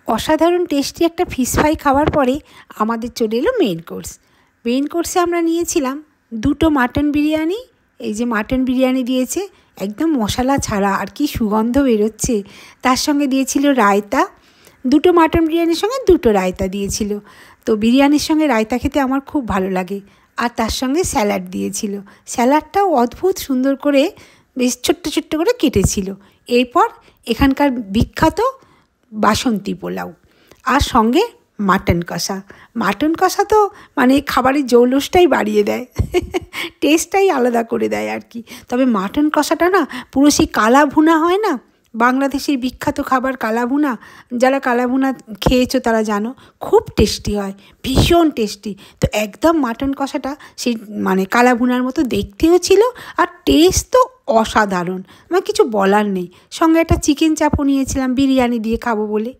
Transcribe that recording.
অসাধারণ টেস্টি একটা fish fry খাওয়ার পরে আমাদের চলে এলো মেইন কোর্স। মেইন কোর্সে আমরা নিয়েছিলাম 2টো মাটন বিরিয়ানি। এই যে মাটন বিরিয়ানি দিয়েছে, একদম মশলা ছাড়া, আর কি সুগন্ধ বেরোচ্ছে। তার সঙ্গে দিয়েছিল রায়তা। 2টো মাটন বিরিয়ানির সঙ্গে 2টো রায়তা দিয়েছিল। তো বিরিয়ানির সঙ্গে রায়তা খেতে আমার খুব ভালো লাগে। আর তার সঙ্গে স্যালাড দিয়েছিল। স্যালাডটাও অদ্ভুত সুন্দর করে বেশ ছোট্ট ছোট্ট করে কেটেছিল। এরপর এখানকার বিখ্যাত বাসন্তী পোলাও, আর সঙ্গে মাটন কষা। মাটন কষা তো মানে খাবারের জৌলসটাই বাড়িয়ে দেয়, টেস্টটাই আলাদা করে দেয় আর কি। তবে মাটন কষাটা না পুরো সেই কালা ভুনা হয় না, বাংলাদেশের বিখ্যাত খাবার কালা ভুনা। যারা কালা ভুনা খেয়েছো তারা জানো, খুব টেস্টি হয়, ভীষণ টেস্টি। তো একদম মাটন কষাটা সেই মানে কালা ভুনার মতো দেখতেও ছিল, আর টেস্ট তো অসাধারণ, আমার কিছু বলার নেই। সঙ্গে একটা চিকেন চাপও নিয়েছিলাম বিরিয়ানি দিয়ে খাবো বলে।